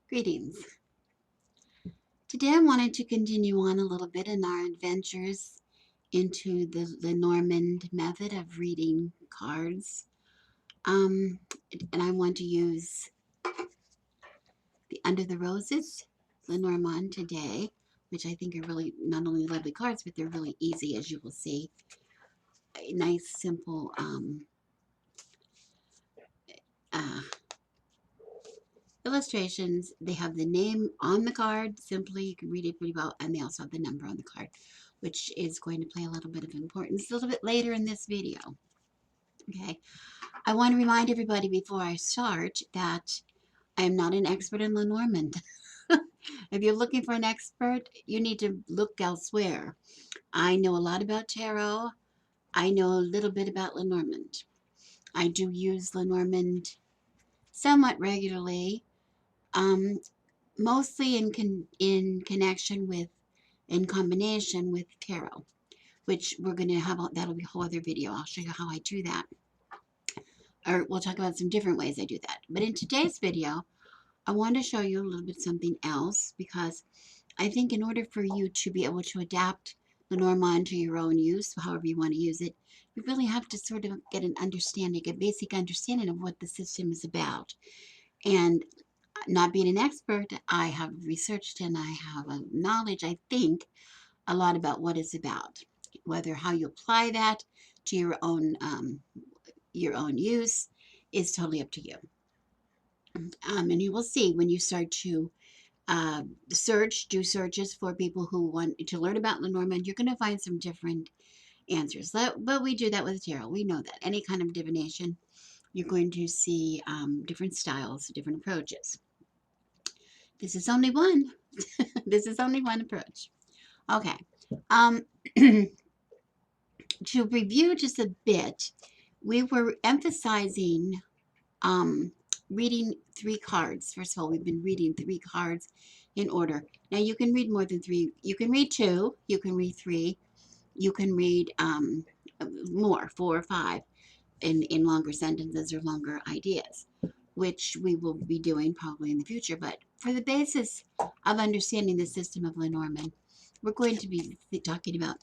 Greetings. Today I wanted to continue on a little bit in our adventures into the Lenormand method of reading cards. Um, and I want to use the Under the Roses Lenormand today, which I think are really not only lovely cards, but they're really easy, as you will see. A nice, simple uh, illustrations. They have the name on the card simply. You can read it pretty well, and they also have the number on the card, which is going to play a little bit of importance a little bit later in this video. Okay, I want to remind everybody before I start that I am not an expert in Lenormand. If you're looking for an expert, you need to look elsewhere. I know a lot about tarot. I know a little bit about Lenormand. I do use Lenormand somewhat regularly. Um, Mostly in connection with, in combination with tarot, which we're going to have, that'll be a whole other video. I'll show you how I do that. Or we'll talk about some different ways I do that. But in today's video, I want to show you a little bit something else, because I think in order for you to be able to adapt Lenormand to your own use, however you want to use it, you really have to sort of get an understanding, a basic understanding of what the system is about. And not being an expert, I have researched and I have a knowledge, I think, a lot about what it's about. Whether how you apply that to your own use is totally up to you. And you will see when you start to do searches for people who want to learn about Lenormand, you're going to find some different answers. But we do that with tarot. We know that any kind of divination, you're going to see different styles, different approaches. This is only one. This is only one approach. Okay. Um, to review just a bit, we were emphasizing reading 3 cards. First of all, we've been reading 3 cards in order. Now, you can read more than 3. You can read 2. You can read 3. You can read more, 4 or 5, in longer sentences or longer ideas, which we will be doing probably in the future. But for the basis of understanding the system of Lenormand, we're going to be talking about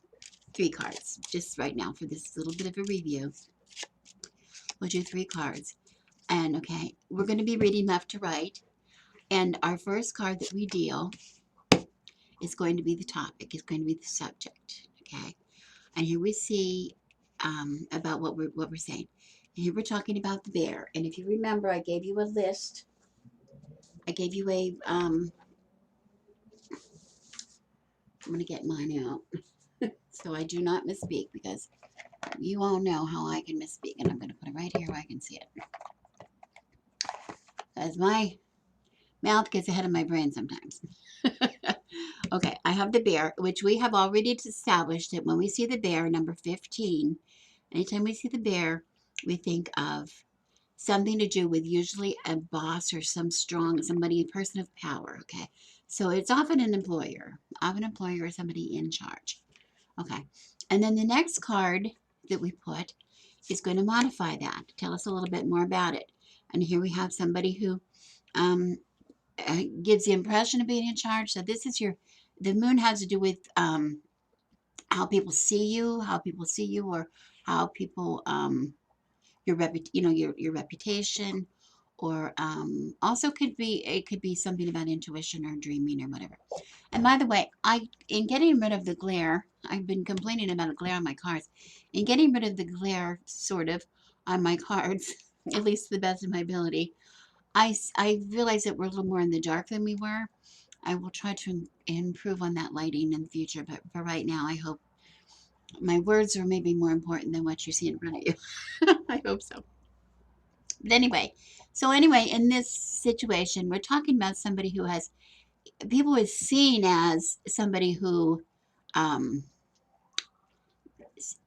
3 cards just right now for this little bit of a review. We'll do 3 cards. And okay, we're going to be reading left to right. And our first card that we deal is going to be the topic, is going to be the subject. Okay. And here we see about what we're saying. And here we're talking about the bear. And if you remember, I gave you a list. I gave you a I'm going to get mine out so I do not misspeak, because you all know how I can misspeak. And I'm going to put it right here where I can see it, as my mouth gets ahead of my brain sometimes. Okay, I have the bear, which we have already established that when we see the bear, number 15, anytime we see the bear, we think of something to do with usually a boss or somebody, a person of power. Okay, so it's often an employer or somebody in charge. Okay, and then the next card that we put is going to modify that, tell us a little bit more about it. And here we have somebody who gives the impression of being in charge. So this is the moon has to do with how people see you, or how people your reputation, or also it could be something about intuition or dreaming or whatever. And by the way, in getting rid of the glare, I've been complaining about a glare on my cards. In getting rid of the glare, sort of, on my cards, at least to the best of my ability, I realize that we're a little more in the dark than we were. I will try to improve on that lighting in the future, but for right now, I hope my words are maybe more important than what you see in front of you. I hope so. But anyway, in this situation, we're talking about somebody who has, people is seen as um,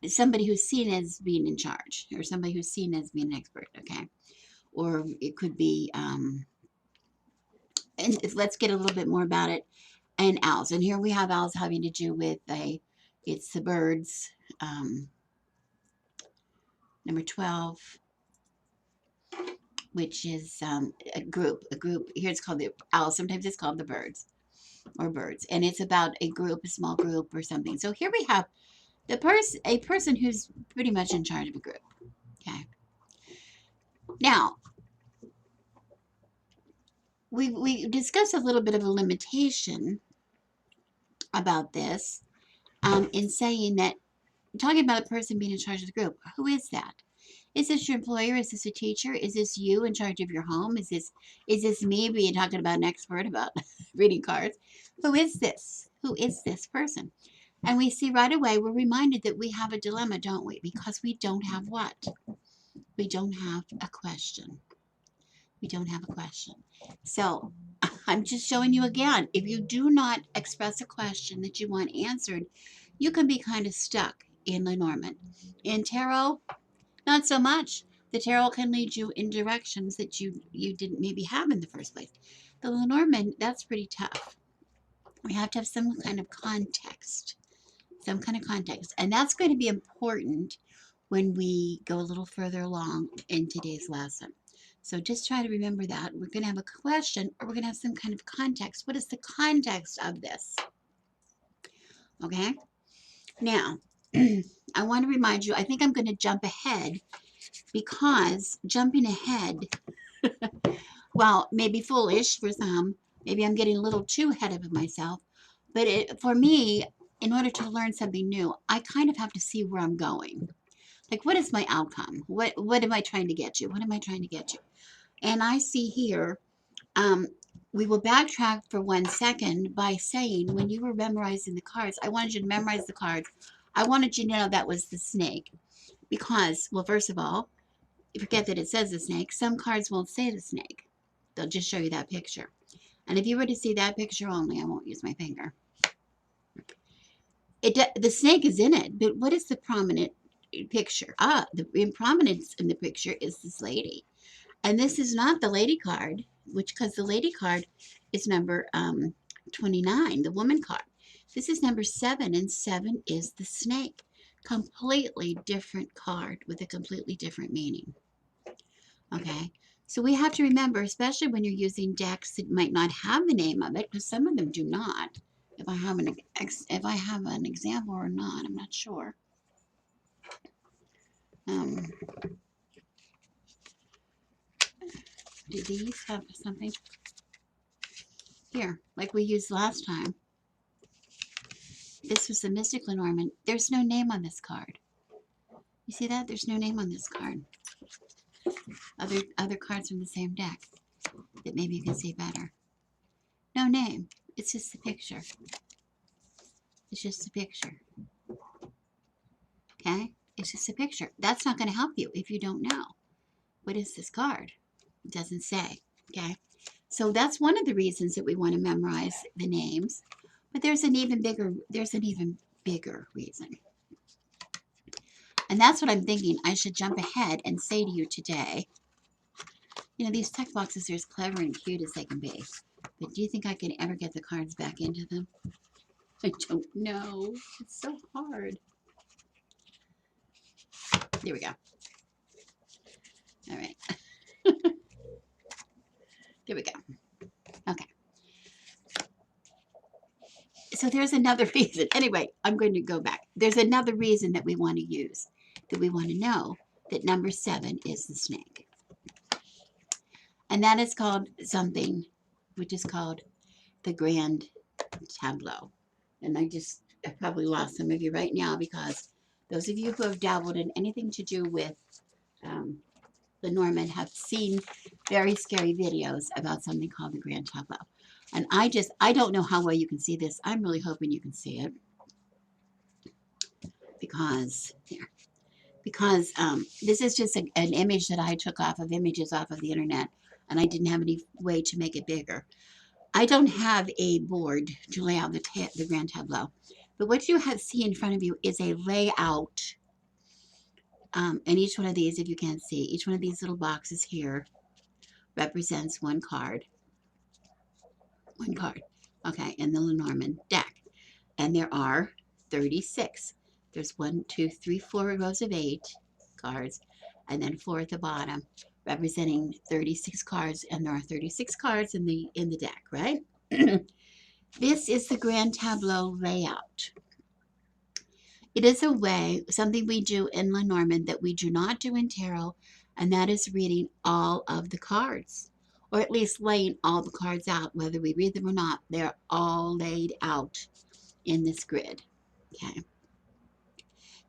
somebody who's seen as being in charge, or somebody who's seen as being an expert, okay? Or it could be, and let's get a little bit more about it, and owls. And here we have owls having to do with it's the birds, number 12. which is a group. Here it's called the owl. Sometimes it's called the birds or birds, and it's about a group, a small group or something. So here we have a person who's pretty much in charge of a group. Okay. Now we discussed a little bit of a limitation about this in saying that talking about a person being in charge of the group. Who is that? Is this your employer? Is this a teacher? Is this you in charge of your home? Is this me being talking about an expert about reading cards? Who is this? Who is this person? And we see right away, we're reminded that we have a dilemma, don't we? Because we don't have what? We don't have a question. We don't have a question. So I'm just showing you again, if you do not express a question that you want answered, you can be kind of stuck in Lenormand. In tarot, not so much. The tarot can lead you in directions that you didn't maybe have in the first place. The Lenormand, that's pretty tough. We have to have some kind of context. Some kind of context. And that's going to be important when we go a little further along in today's lesson. So just try to remember that. We're going to have a question or we're going to have some kind of context. What is the context of this? Okay? Now, I want to remind you, I think I'm going to jump ahead because jumping ahead, well, maybe foolish for some. Maybe I'm getting a little too ahead of myself. But for me, in order to learn something new, I kind of have to see where I'm going. Like, what is my outcome? What am I trying to get to? What am I trying to get to? And I see here, we will backtrack for 1 second by saying, when you were memorizing the cards, I wanted you to memorize the cards. I wanted you to know that was the snake. Because, well, first of all, forget that it says the snake. Some cards won't say the snake. They'll just show you that picture. And if you were to see that picture only, I won't use my finger. The snake is in it, but what is the prominent picture? The prominence in the picture is this lady. And this is not the lady card, because the lady card is number 29, the woman card. This is number 7, and 7 is the snake. Completely different card with a completely different meaning. Okay, so we have to remember, especially when you're using decks that might not have the name of it, because some of them do not. If I have an example or not, I'm not sure. Do these have something here, like we used last time? This was the Mystic Lenormand. There's no name on this card. You see that? There's no name on this card. Other cards from the same deck that maybe you can see better. No name. It's just a picture. It's just a picture. Okay? It's just a picture. That's not going to help you if you don't know. What is this card? It doesn't say. Okay? So that's one of the reasons that we want to memorize the names. But there's an even bigger reason. And that's what I'm thinking. I should jump ahead and say to you today. You know, these text boxes are as clever and cute as they can be. But do you think I can ever get the cards back into them? I don't know. It's so hard. There we go. All right. There we go. Okay. So there's another reason. Anyway, I'm going to go back. There's another reason that we want to use, that we want to know that number 7 is the snake. And that is called something which is called the Grand Tableau. And I probably lost some of you right now, because those of you who have dabbled in anything to do with Lenormand have seen very scary videos about something called the Grand Tableau. And I don't know how well you can see this. I'm really hoping you can see it. Because this is just an image that I took off of images off of the internet, and I didn't have any way to make it bigger. I don't have a board to lay out the Grand Tableau, but what you see in front of you is a layout. And each one of these, if you can't see, each one of these little boxes here represents one card. One card, okay, in the Lenormand deck. And there are 36. There's 1, 2, 3, 4 rows of 8 cards, and then 4 at the bottom, representing 36 cards, and there are 36 cards in the deck, right? This is the grand tableau layout. It is a way, something we do in Lenormand that we do not do in tarot, and that is reading all of the cards, or at least laying all the cards out. Whether we read them or not, they're all laid out in this grid. Okay,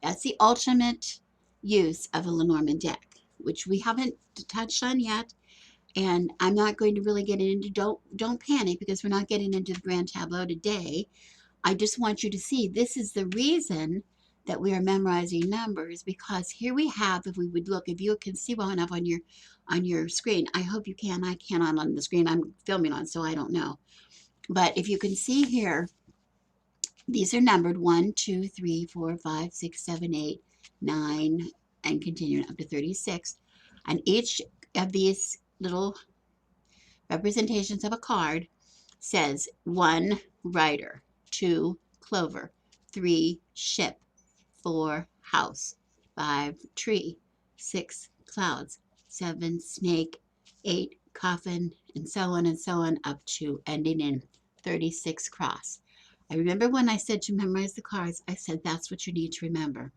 that's the ultimate use of a Lenormand deck, which we haven't touched on yet. And I'm not going to really get into, don't panic, because we're not getting into the grand tableau today. I just want you to see this is the reason that we are memorizing numbers, because here we have, if we would look, if you can see well enough on your screen, I hope you can. I cannot on the screen I'm filming on, so I don't know. But if you can see here, these are numbered 1, 2, 3, 4, 5, 6, 7, 8, 9, and continuing up to 36. And each of these little representations of a card says 1, rider, 2, clover, 3, ship, 4, house, 5, tree, 6, clouds, 7, snake, 8, coffin, and so on up to ending in 36, cross. I remember when I said to memorize the cards, I said that's what you need to remember.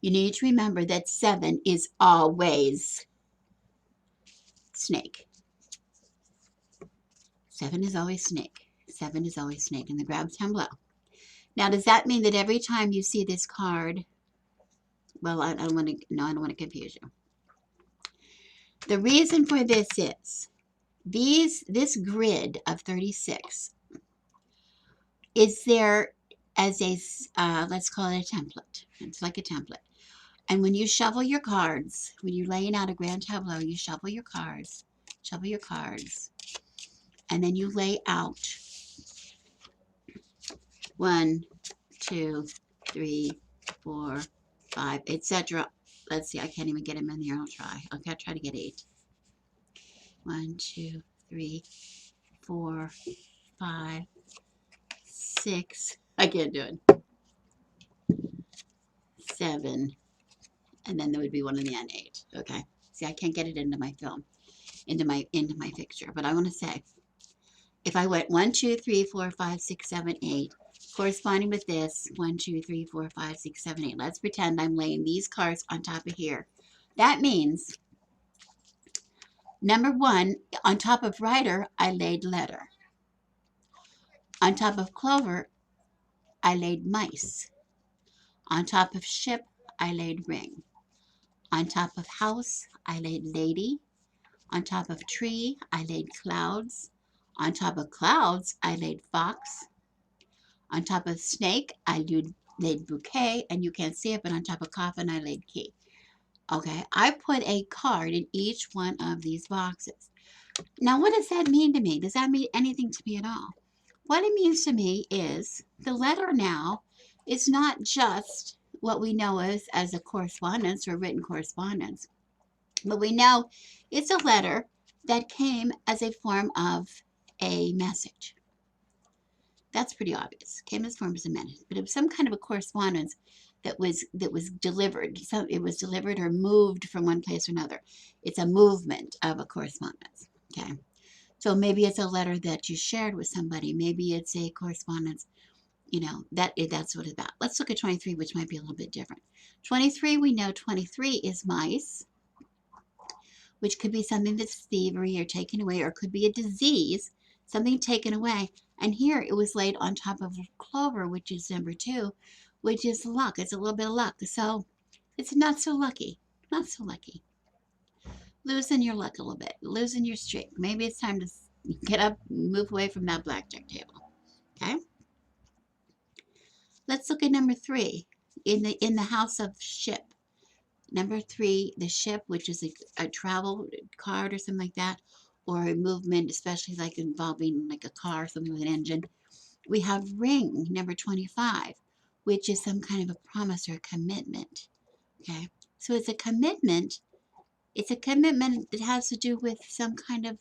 You need to remember that 7 is always snake. 7 is always snake. 7 is always snake in the grab tableau. Now, does that mean that every time you see this card, well, I don't want to confuse you. The reason for this is this grid of 36 is there as a, let's call it a template. It's like a template. And when you shuffle your cards, when you're laying out a grand tableau, you shuffle your cards, and then you lay out 1, 2, 3, 4, 5, etc. Let's see, I can't even get them in here. I'll try. I'll try to get 8. 1, 2, 3, 4, 5, 6. I can't do it. 7, and then there would be one in the end, 8. Okay. See, I can't get it into my film, into my picture. But I want to say, if I went 1, 2, 3, 4, 5, 6, 7, 8, corresponding with this 1, 2, 3, 4, 5, 6, 7, 8. Let's pretend I'm laying these cards on top of here. That means number 1, on top of rider, I laid letter. On top of clover, I laid mice. On top of ship, I laid ring. On top of house, I laid lady. On top of tree, I laid clouds. On top of clouds, I laid fox. On top of snake, I laid bouquet, and you can't see it, but on top of coffin, I laid key. Okay, I put a card in each one of these boxes. Now, what does that mean to me? Does that mean anything to me at all? What it means to me is the letter now is not just what we know as a correspondence or written correspondence, but we know it's a letter that came as a form of a message. That's pretty obvious. Came as form of a message, but it was some kind of a correspondence that was delivered. So it was delivered or moved from one place or another. It's a movement of a correspondence. Okay. So maybe it's a letter that you shared with somebody. Maybe it's a correspondence, that's what it's about. Let's look at 23, which might be a little bit different. 23, we know 23 is mice, which could be something that's thievery or taken away, or could be a disease, something taken away. And here it was laid on top of clover, which is number 2, which is luck. It's a little bit of luck. So it's not so lucky. Not so lucky. Losing your luck a little bit, losing your streak. Maybe it's time to get up, move away from that blackjack table. Okay. Let's look at number 3 in the house of ship. Number 3, the ship, which is a travel card or something like that, or a movement, especially like involving like a car, something with an engine. We have ring, number 25, which is some kind of a promise or a commitment. Okay. So it's a commitment. It's a commitment that has to do with some kind of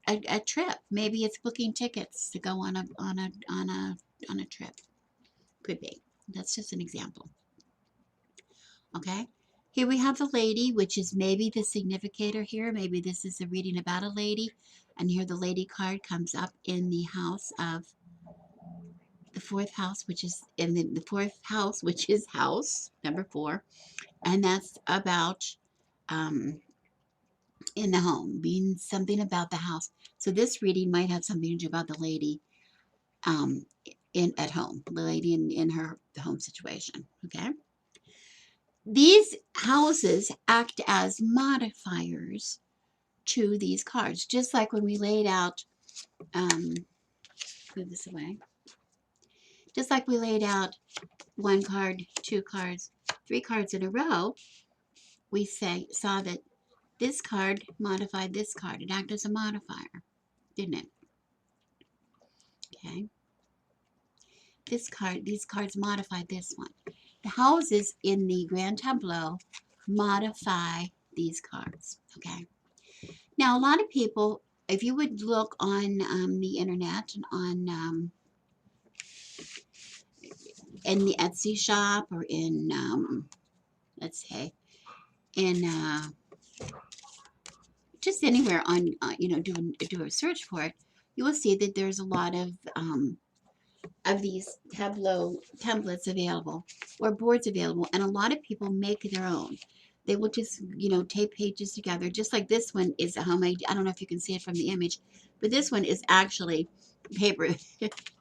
a trip. Maybe it's booking tickets to go on a trip. Could be. That's just an example. Okay. Here we have the lady, which is maybe the significator here. Maybe this is a reading about a lady. And here the lady card comes up in the house of the fourth house, which is in the fourth house, which is house number 4. And that's about in the home, being something about the house. So this reading might have something to do about the lady um, at home, the lady in her home situation. Okay. These houses act as modifiers to these cards, just like when we laid out, move this away, just like we laid out 1 card, 2 cards, 3 cards in a row, we saw that this card modified this card. It acted as a modifier, didn't it? Okay. These cards modified this one. The houses in the Grand Tableau modify these cards. Okay. Now, a lot of people, if you would look on the internet and on in the Etsy shop or in let's say in just anywhere on do a search for it, you will see that there's a lot of these Tableau templates available or boards available, and a lot of people make their own. They will just, tape pages together, just like this one is a homemade. I don't know if you can see it from the image, but this one is actually paper,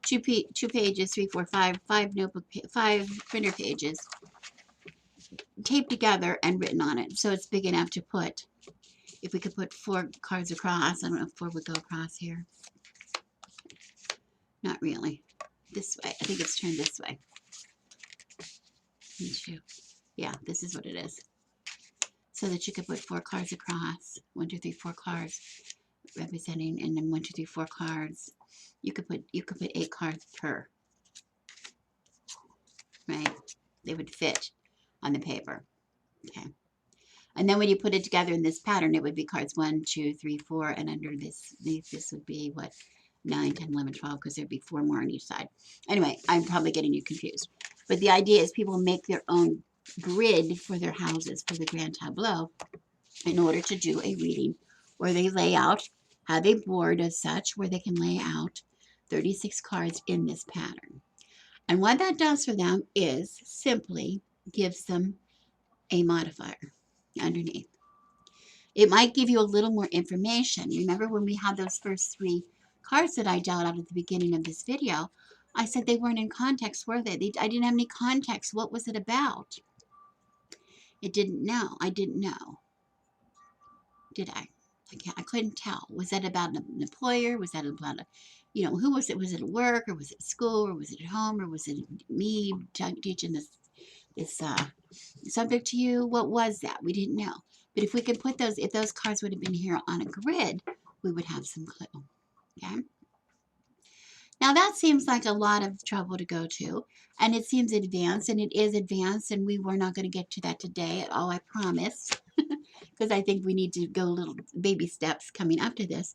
two pages, 3, 4, 5, 5 printer pages, taped together and written on it. So it's big enough to put, if we could put 4 cards across, I don't know if 4 would go across here. Not really. This way. I think it's turned this way. Yeah, this is what it is. So that you could put 4 cards across. 1, 2, 3, 4 cards representing, and then 1, 2, 3, 4 cards. You could put 8 cards per. Right? They would fit on the paper. Okay. And then when you put it together in this pattern, it would be cards 1, 2, 3, 4, and under this would be what? 9, 10, 11, 12, because there'd be 4 more on each side. Anyway, I'm probably getting you confused. But the idea is people make their own grid for their houses, for the Grand Tableau, in order to do a reading where they lay out, have a board as such, where they can lay out 36 cards in this pattern. And what that does for them is simply gives them a modifier underneath. It might give you a little more information. Remember when we had those first 3 cards that I dealt out at the beginning of this video, I said they weren't in context, were they? I didn't have any context. What was it about? It didn't know. I didn't know. Did I? I couldn't tell. Was that about an employer? Was that about who was it? Was it at work, or was it at school, or was it at home, or was it me teaching this subject to you? What was that? We didn't know. But if we could put those, if those cards would have been here on a grid, we would have some clue. Okay. Now that seems like a lot of trouble to go to, and it seems advanced, and it is advanced, and we were not going to get to that today at all, I promise, because I think we need to go little baby steps coming up to this.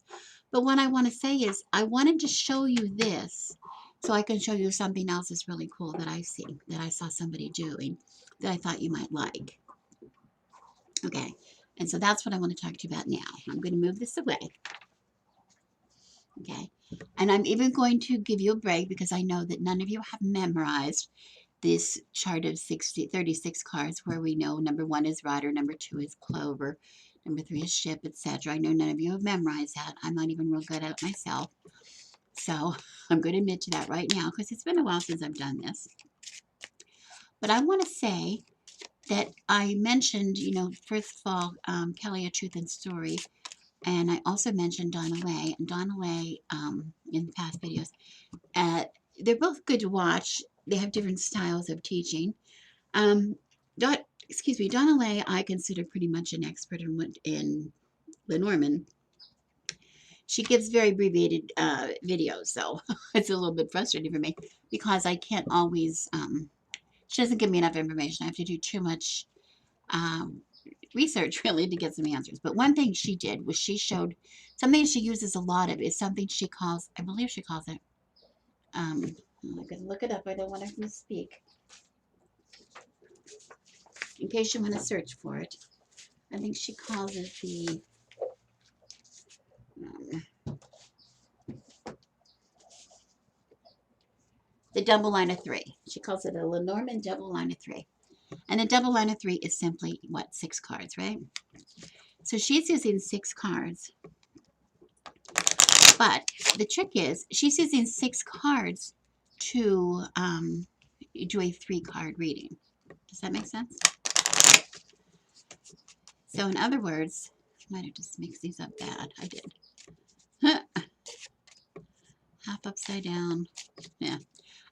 But what I want to say is I wanted to show you this so I can show you something else that's really cool that I see, that I saw somebody doing, that I thought you might like. Okay, and so that's what I want to talk to you about now. I'm going to move this away. Okay, and I'm even going to give you a break because I know that none of you have memorized this chart of 36 cards where we know number 1 is rider, number 2 is clover, number 3 is ship, etc. I know none of you have memorized that. I'm not even real good at it myself. So I'm going to admit to that right now because it's been a while since I've done this. But I want to say that I mentioned, first of all, Kelly, A Truth and Story. And I also mentioned Donna Lay. And Donna Lay, in past videos, they're both good to watch. They have different styles of teaching. Donna Lay, I consider pretty much an expert in Lenormand. She gives very abbreviated videos, so it's a little bit frustrating for me because I can't always, she doesn't give me enough information. I have to do too much research really to get some answers. But one thing she did was she showed something she uses a lot of is something she calls, I believe she calls it, I'm going to look it up. I don't want to misspeak. in case you want to search for it. I think she calls it the double line of 3. She calls it a Lenormand double line of 3. And a double line of 3 is simply, what, 6 cards, right? So she's using 6 cards. But the trick is, she's using 6 cards to do a 3-card reading. Does that make sense? So in other words, I might have just mixed these up bad. I did. Half upside down. Yeah.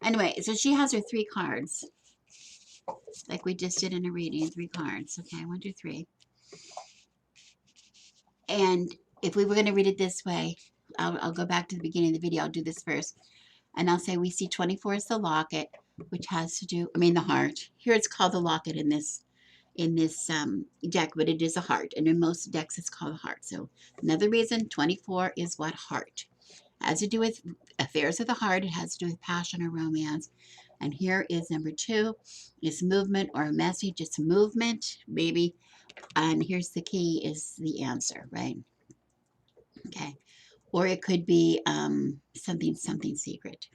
Anyway, so she has her 3 cards. Like we just did in a reading, 3 cards. Okay, 1, 2, 3. And if we were going to read it this way, I'll go back to the beginning of the video. I'll do this first. And I'll say we see 24 as the locket, which has to do, the heart. Here it's called the locket in this deck, but it is a heart. And in most decks, it's called a heart. So another reason, 24 is what? Heart. It has to do with affairs of the heart. It has to do with passion or romance. And here is number 2, is movement or a message. It's movement, maybe. And here's the key, is the answer, right? Okay. Or it could be something secret.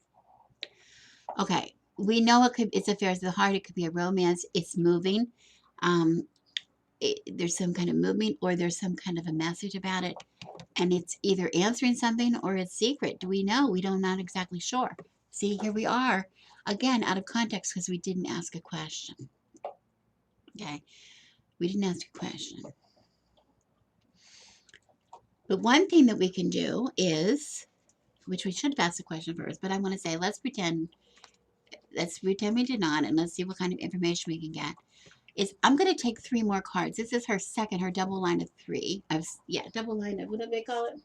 Okay. We know it's affairs of the heart. It could be a romance. It's moving. There's some kind of movement, or there's some kind of a message about it. And it's either answering something or it's secret. Do we know? We don't, not exactly sure. See, here we are. Again, out of context because we didn't ask a question. Okay. We didn't ask a question. But one thing that we can do is, which we should have asked the question first, but I want to say, let's pretend we did not, and let's see what kind of information we can get. Is I'm going to take 3 more cards. This is her double line of 3. Double line of, what do they call it?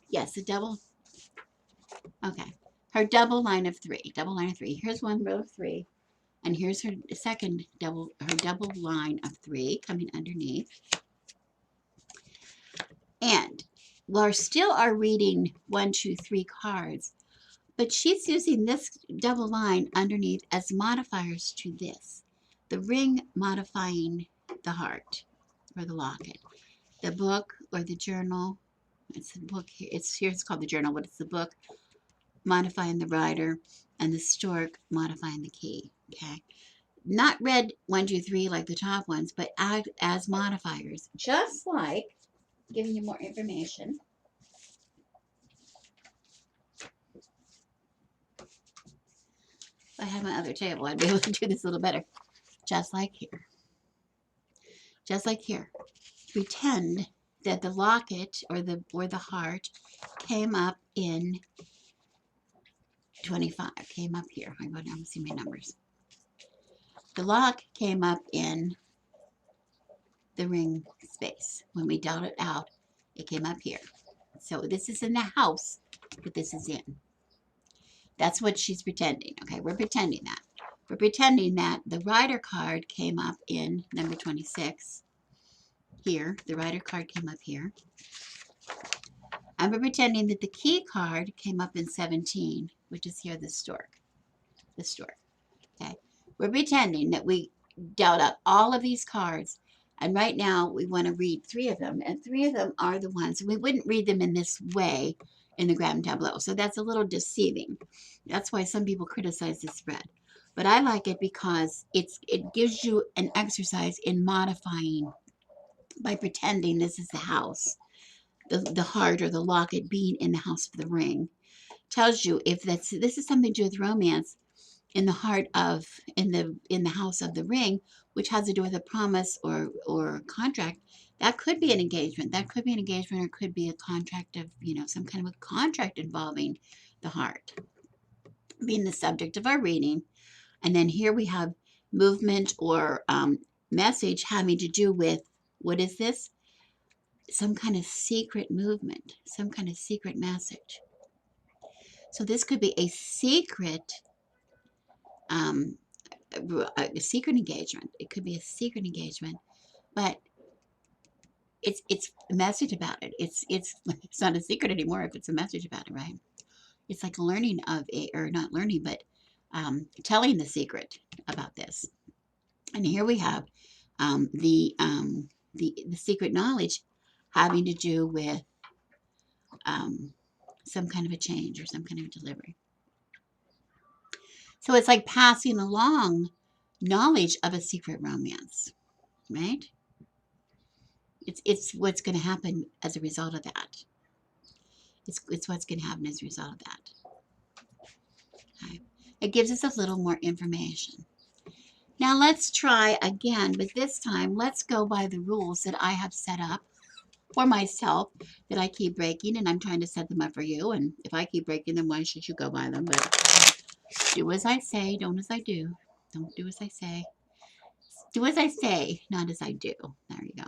Yes, a double. Okay. Her double line of 3. Double line of 3. Here's one row of 3. And here's her double line of 3 coming underneath. And we're still are reading 1, 2, 3 cards, but she's using this double line underneath as modifiers to this. The ring modifying the heart or the locket. The book or the journal. It's the book here. It's called the journal, but it's the book modifying the rider, and the stork modifying the key. Okay. Not read 1, 2, 3 like the top ones, but add as modifiers. Just like giving you more information. If I had my other table, I'd be able to do this a little better. Just like here. Just like here. Pretend that the locket or the heart came up in 25. Came up here. I go down and see my numbers. The lock came up in the ring space. When we dealt it out, it came up here. So this is in the house that this is in. That's what she's pretending. Okay, we're pretending that. We're pretending that the rider card came up in number 26. Here, the rider card came up here. And we're pretending that the key card came up in 17, which is here, the stork. The stork. Okay. We're pretending that we dealt out all of these cards. And right now, we want to read 3 of them. And 3 of them are the ones. We wouldn't read them in this way in the Grand Tableau. So that's a little deceiving. That's why some people criticize this spread. But I like it because it gives you an exercise in modifying by pretending this is the house. The heart or the locket being in the house of the ring. Tells you if this is something to do with romance in the heart of, in the house of the ring, which has to do with a promise or contract. That could be an engagement. That could be an engagement, or it could be a contract of, some kind of a contract involving the heart being the subject of our reading. And then here we have movement or message having to do with, what is this? Some kind of secret movement, some kind of secret message. So this could be a secret engagement. It could be a secret engagement, but it's a message about it. It's not a secret anymore if it's a message about it, right? It's like learning of or not learning, but telling the secret about this. And here we have um, the, um, the secret knowledge having to do with um, some kind of a change or some kind of delivery. So it's like passing along knowledge of a secret romance, right? It's what's going to happen as a result of that. It's what's going to happen as a result of that. Okay? It gives us a little more information. Now let's try again, but this time let's go by the rules that I have set up for myself that I keep breaking, and I'm trying to set them up for you. And if I keep breaking them, why should you go by them? But do as I say, don't as I do. Don't do as I say. Do as I say, not as I do. There you go.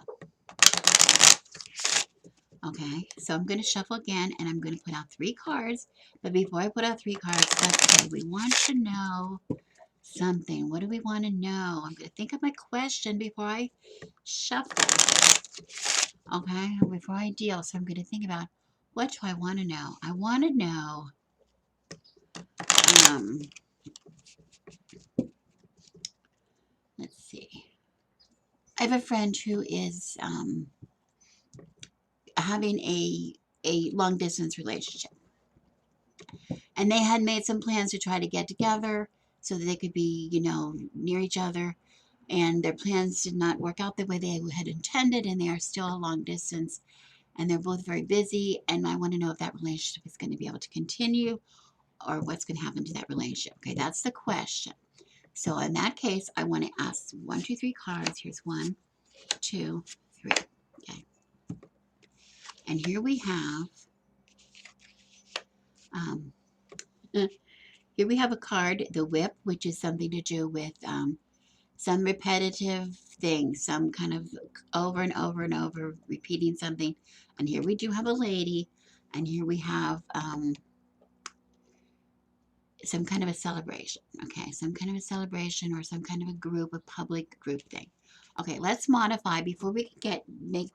Okay, so I'm going to shuffle again, and I'm going to put out 3 cards. But before I put out 3 cards, let's say we want to know something. What do we want to know? I'm going to think of my question before I shuffle. Okay, before I deal. So I'm going to think about, what do I want to know? I want to know, um, let's see. I have a friend who is having a long distance relationship, and they had made some plans to try to get together so that they could be, near each other. And their plans did not work out the way they had intended, and they are still a long distance, and they're both very busy. And I want to know if that relationship is going to be able to continue, or what's going to happen to that relationship. Okay, that's the question. So in that case, I want to ask 1, 2, 3 cards. Here's 1, 2, 3. Okay, and here we have um, here we have a card, the whip, which is something to do with some repetitive thing, some kind of over and over and over repeating something. And here we do have a lady, and here we have some kind of a celebration. Okay, some kind of a celebration or some kind of a group, a public group thing. Okay, let's modify before we can make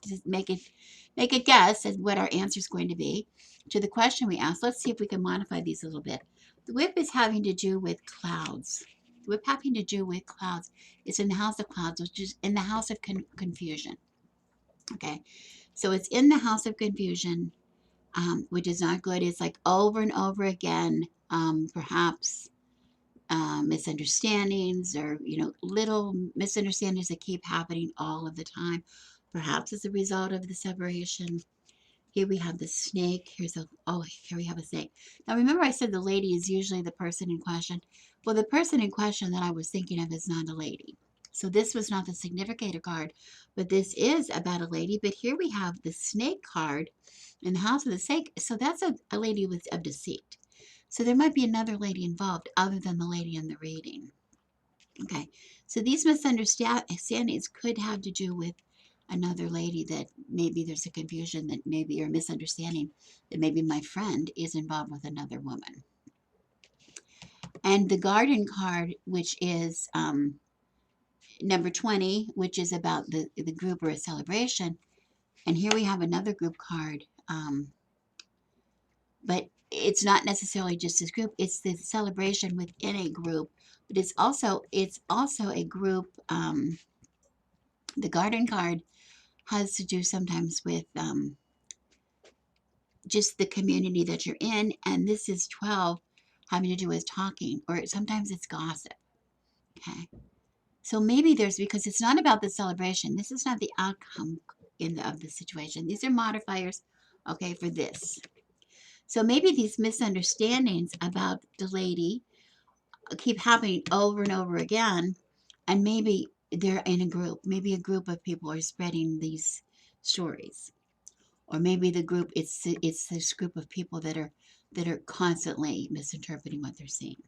a guess at what our answer is going to be to the question we asked. Let's see if we can modify these a little bit. The whip is having to do with clouds. The whip having to do with clouds. It's in the house of clouds, which is in the house of confusion. Okay, so it's in the house of confusion, which is not good. It's like over and over again, perhaps misunderstandings, or little misunderstandings that keep happening all of the time, perhaps as a result of the separation. Here we have the snake. Here we have a snake. Now remember, I said the lady is usually the person in question. Well, the person in question that I was thinking of is not a lady, so this was not the significator card, but this is about a lady. But here we have the snake card in the house of the snake, so that's a lady of deceit. So there might be another lady involved other than the lady in the reading. Okay, so these misunderstandings could have to do with another lady, that maybe there's a confusion, that maybe, or misunderstanding, that maybe my friend is involved with another woman. And the garden card, which is number 20, which is about the group or a celebration. And here we have another group card, but it's not necessarily just this group, it's the celebration within a group, but it's also a group. The garden card has to do sometimes with just the community that you're in, and this is 12, having to do with talking, or sometimes it's gossip. Okay, so maybe there's, because it's not about the celebration, this is not the outcome of the situation, these are modifiers, okay, for this. So maybe these misunderstandings about the lady keep happening over and over again, and maybe they're in a group, maybe a group of people are spreading these stories, or maybe the group, it's this group of people that are constantly misinterpreting what they're seeing.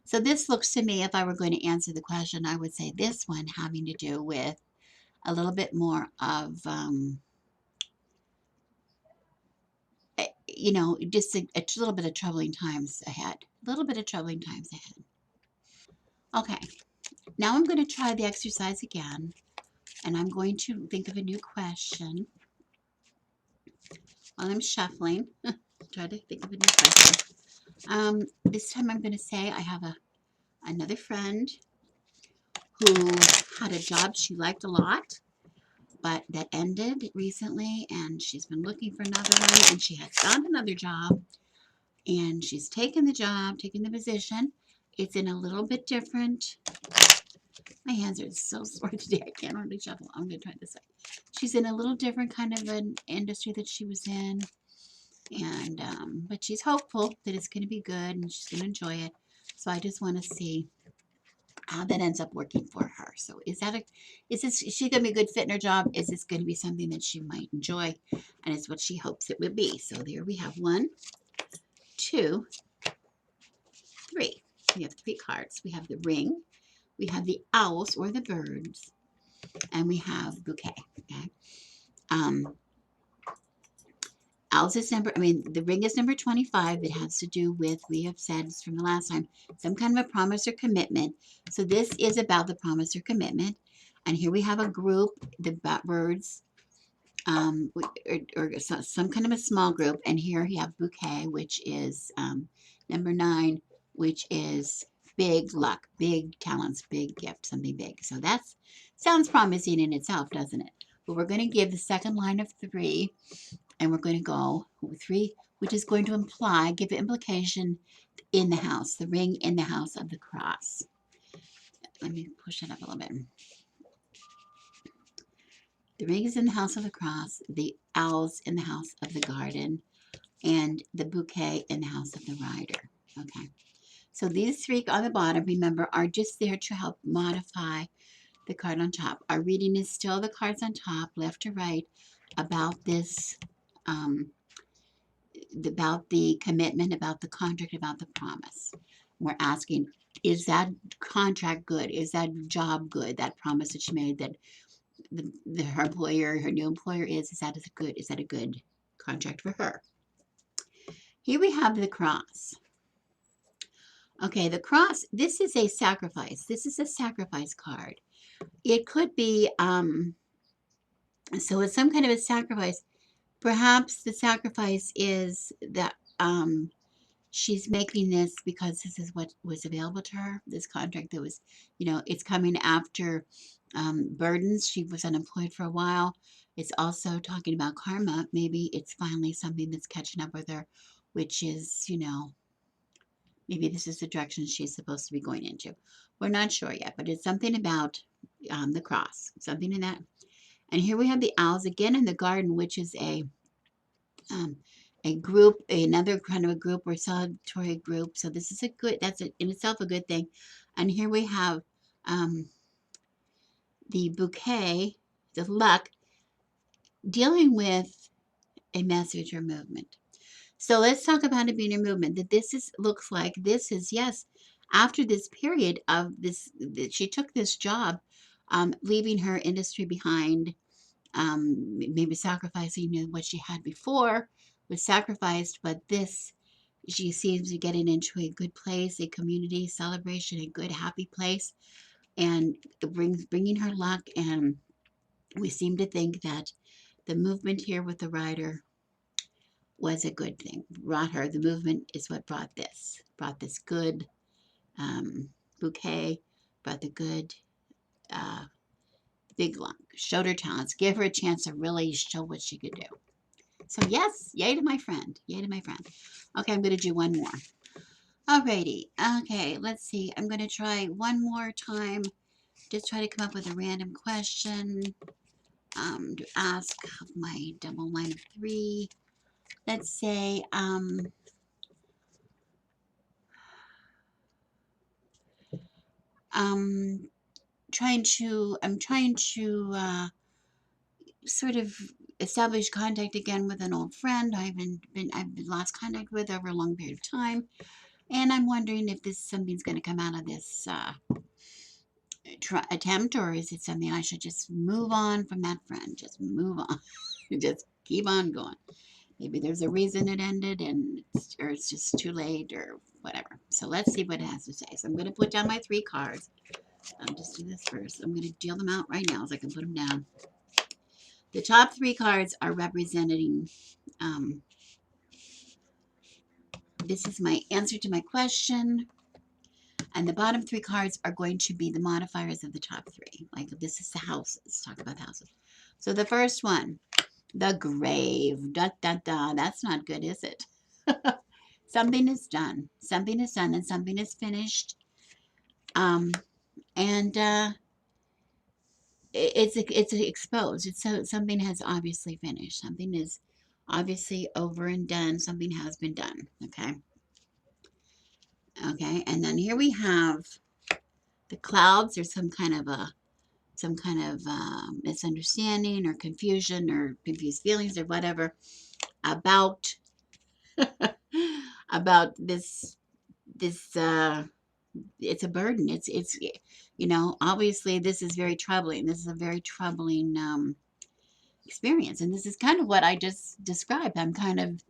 So this looks to me, if I were going to answer the question, I would say this one having to do with a little bit more of just a little bit of troubling times ahead, a little bit of troubling times ahead. Okay, now I'm going to try the exercise again, and I'm going to think of a new question while I'm shuffling. Try to think of a new question. This time I'm going to say I have another friend who had a job she liked a lot, but that ended recently, and she's been looking for another one, and she has found another job, and she's taken the job, taken the position. It's in a little bit different. My hands are so sore today. I can't hardly shuffle. I'm going to try this way. She's in a little different kind of an industry that she was in, and but she's hopeful that it's going to be good and she's going to enjoy it. So I just want to see how that ends up working for her. So is she going to be a good fit in her job? Is this going to be something that she might enjoy? And it's what she hopes it would be. So there we have 1, 2, 3. We have 3 cards. We have the ring, we have the owls or the birds, and we have bouquet. Okay. Owls is the ring is number 25. It has to do with, we have said from the last time, some kind of a promise or commitment. So this is about the promise or commitment. And here we have a group, the birds, or some kind of a small group. And here you have bouquet, which is number 9, which is big luck, big talents, big gift, something big. So that sounds promising in itself, doesn't it? But we're going to give the second line of 3. And we're going to go with 3, which is going to give an implication in the house, the ring in the house of the cross. Let me push it up a little bit. The ring is in the house of the cross, the owls in the house of the garden, and the bouquet in the house of the rider. Okay. So these 3 on the bottom, remember, are just there to help modify the card on top. Our reading is still the cards on top, left to right, about this about the commitment, about the contract, about the promise. We're asking, is that contract good? Is that job good? That promise that she made, that her employer, her new employer is that good? Is that a good contract for her? Here we have the cross. Okay, the cross, this is a sacrifice. This is a sacrifice card. It could be, so it's some kind of a sacrifice. Perhaps the sacrifice is that she's making this because this is what was available to her, this contract that was, it's coming after burdens. She was unemployed for a while. It's also talking about karma. Maybe it's finally something that's catching up with her, which is, maybe this is the direction she's supposed to be going into. We're not sure yet, but it's something about the cross, something in that. And here we have the owls again in the garden, which is a group, another kind of a group or solitary group. So this is in itself a good thing. And here we have the bouquet, the luck, dealing with a message or movement. So let's talk about it being a movement. That looks like this is, yes, after this period of this, she took this job, leaving her industry behind, maybe sacrificing what she had before was sacrificed, but she seems to be getting into a good place, a community celebration, a good, happy place, and bringing her luck. And we seem to think that the movement here with the rider was a good thing. The movement is what brought this good bouquet, brought the good big luck, showed her talents, give her a chance to really show what she could do. So yes, yay to my friend, yay to my friend. Okay, I'm going to do one more. Alrighty, okay, let's see. I'm going to try one more time, just try to come up with a random question to ask my double line of 3. Let's say, I'm trying to sort of establish contact again with an old friend I've lost contact with over a long period of time, and I'm wondering if something's going to come out of this attempt, or is it something I should just move on from that friend? Just move on, just keep on going. Maybe there's a reason it ended, or it's just too late, or whatever. So let's see what it has to say. So I'm going to put down my 3 cards. I'll just do this first. I'm going to deal them out right now so I can put them down. The top 3 cards are representing, this is my answer to my question, And the bottom 3 cards are going to be the modifiers of the top 3. Like this is the houses. Let's talk about the houses. So the first one, the grave. Da, da, da. That's not good, is it? Something is done. Something is done and something is finished. And it's exposed. It's so something has obviously finished. Something is obviously over and done. Something has been done. Okay. Okay. And then here we have the clouds. There's some kind of misunderstanding or confusion or confused feelings or whatever about about this it's a burden. It's obviously this is very troubling. This is a very troubling experience, and this is kind of what I just described. I'm kind of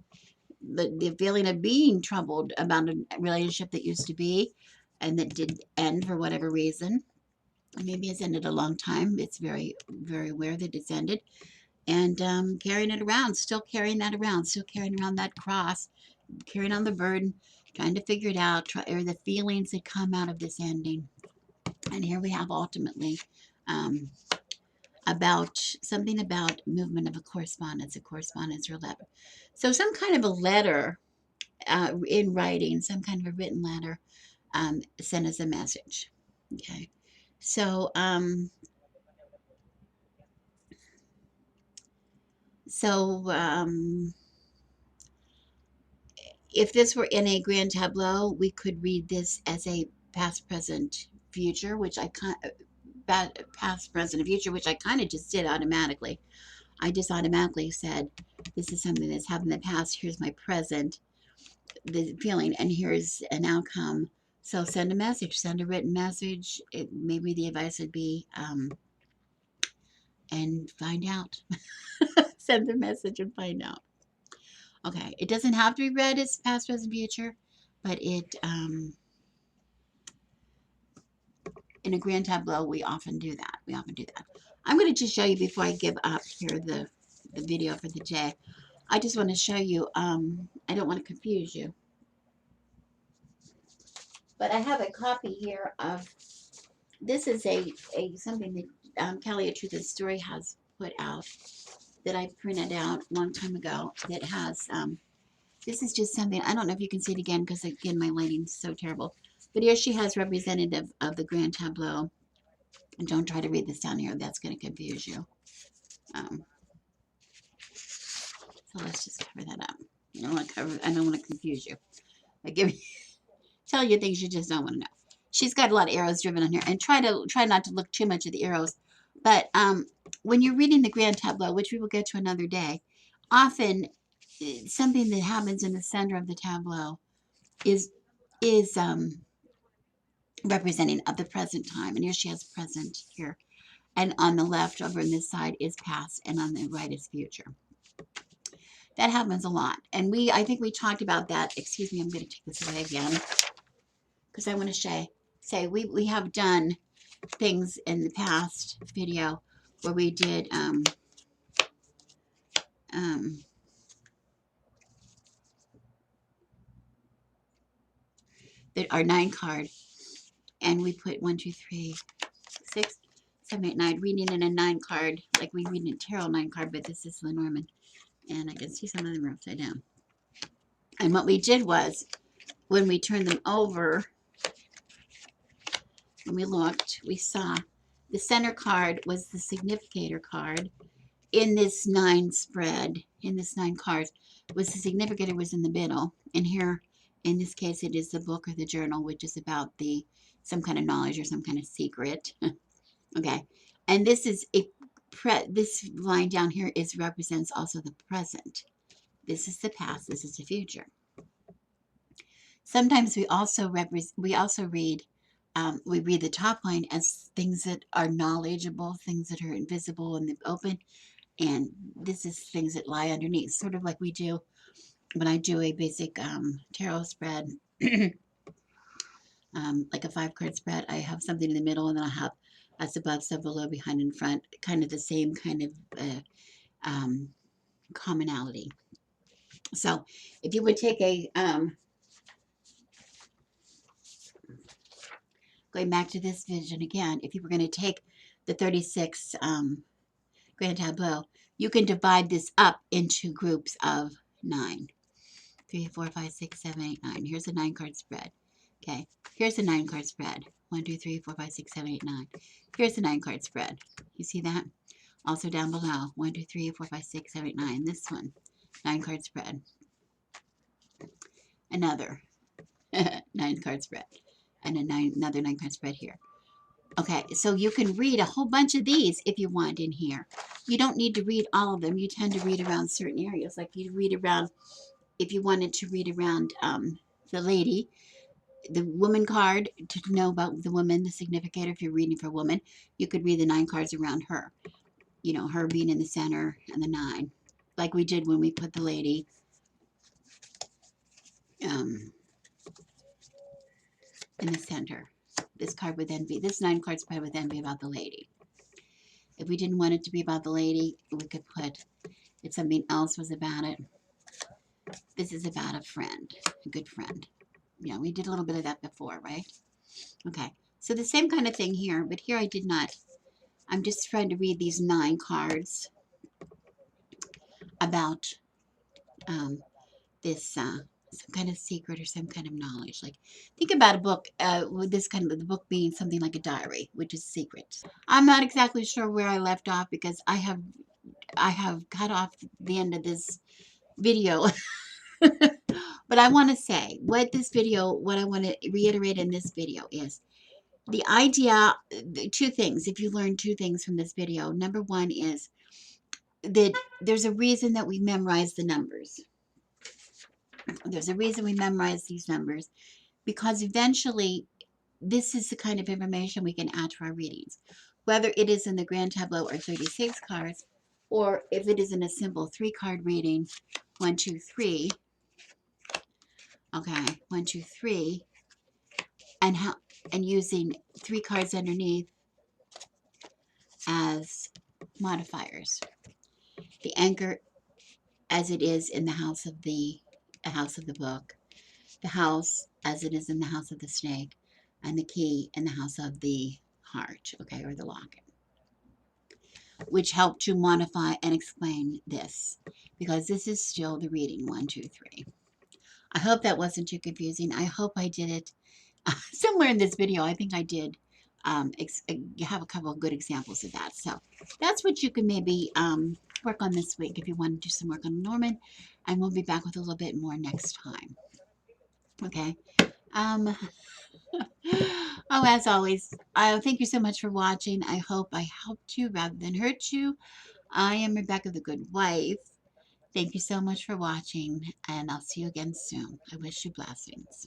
the feeling of being troubled about a relationship that used to be and that did end for whatever reason. Maybe it's ended a long time. It's very, very aware that it's ended. And carrying it around, still carrying that around, still carrying around that cross, carrying on the burden, trying to figure it out, or the feelings that come out of this ending. And here we have ultimately um, about something about movement of a correspondence or letter. So some kind of a letter in writing, some kind of a written letter sent as a message. Okay. So, if this were in a grand tableau, we could read this as a past, present, future, which I past, present, future, which I kind of just did automatically. I just automatically said, this is something that's happened in the past. Here's my present, the feeling, and here's an outcome. So send a message, send a written message. Maybe the advice would be, and find out. Send the message and find out. Okay, it doesn't have to be read as past, present, future, but in a grand tableau, we often do that. I'm going to just show you before I give up here the video for the day. I just want to show you, I don't want to confuse you, but I have a copy here of, this is a something that Kelly, A Truth and Story has put out that I printed out a long time ago that has, this is just something, I don't know if you can see it again because again, my lighting's so terrible. But here she has representative of the grand tableau. And don't try to read this down here. That's going to confuse you. So let's just cover that up. I don't want to confuse you. I tell you things you just don't want to know. She's got a lot of arrows driven on here, and try not to look too much at the arrows. But when you're reading the grand tableau, which we will get to another day, often something that happens in the center of the tableau is representing of the present time. And here she has present here. And on the left over on this side is past, and on the right is future. That happens a lot. And I think we talked about that. Excuse me, I'm going to take this away again. Because I want to say we have done things in the past video where we did our 9 card. And we put 1, 2, 3, 6, 7, 8, 9, reading in a 9 card, like we read in a tarot 9 card, but this is Lenormand. And I can see some of them are upside down. And what we did was, when we turned them over, when we looked, we saw the center card was the significator card. In this 9 spread, in this 9 cards, was the significator was in the middle. And here, in this case, it is the book or the journal, which is about some kind of knowledge or some kind of secret. Okay. And this is this line down here represents also the present. This is the past. This is the future. Sometimes we also read the top line as things that are knowledgeable, things that are invisible and open, and this is things that lie underneath, sort of like we do when I do a basic tarot spread, like a 5-card spread. I have something in the middle, and then I have us above, sub, below, behind, and front, kind of the same kind of commonality. So if you would take a going back to this vision again, if you were going to take the 36 grand tableau, you can divide this up into groups of 9. 3, 4, 5, 6, 7, 8, 9. Here's a 9-card spread. Okay, here's a 9-card spread. 1, 2, 3, 4, 5, 6, 7, 8, 9. Here's a 9-card spread. You see that? Also down below, 1, 2, 3, 4, 5, 6, 7, 8, 9. This one, 9-card spread. Another 9-card spread. And another 9-card spread here. Okay, so you can read a whole bunch of these if you want in here. You don't need to read all of them. You tend to read around certain areas. Like you read around, if you wanted to read around the lady, the woman card, to know about the woman, the significator. If you're reading for a woman, you could read the 9 cards around her. You know, her being in the center and the 9. Like we did when we put the lady in the center. This card would then be, this 9-card spread would then be about the lady. If we didn't want it to be about the lady, we could put, if something else was about it, this is about a friend, a good friend. You know, we did a little bit of that before, right? Okay, so the same kind of thing here, but here I did not. I'm just trying to read these 9 cards about this some kind of secret or some kind of knowledge. Like, think about a book with this kind of, the book being something like a diary, which is secret. I'm not exactly sure where I left off because I have cut off the end of this video. But I want to say what I want to reiterate in this video is the idea, 2 things. If you learn 2 things from this video, number 1 is that there's a reason that we memorize the numbers. There's a reason we memorize these numbers, because eventually this is the kind of information we can add to our readings, whether it is in the grand tableau or 36 cards, or if it is in a simple 3-card reading, 1, 2, 3. Okay, 1, 2, 3, and using 3 cards underneath as modifiers. The anchor, as it is in the house of the book, the house as it is in the house of the snake, and the key in the house of the heart, okay, or the locket, which help to modify and explain this, because this is still the reading 1, 2, 3. I hope that wasn't too confusing. I hope I did it somewhere in this video. I think I did have a couple of good examples of that. So that's what you can maybe work on this week if you want to do some work on Lenormand, and we'll be back with a little bit more next time. Okay. Oh, as always, thank you so much for watching. I hope I helped you rather than hurt you. I am Rebecca, the Good Wife. Thank you so much for watching, and I'll see you again soon. I wish you blessings.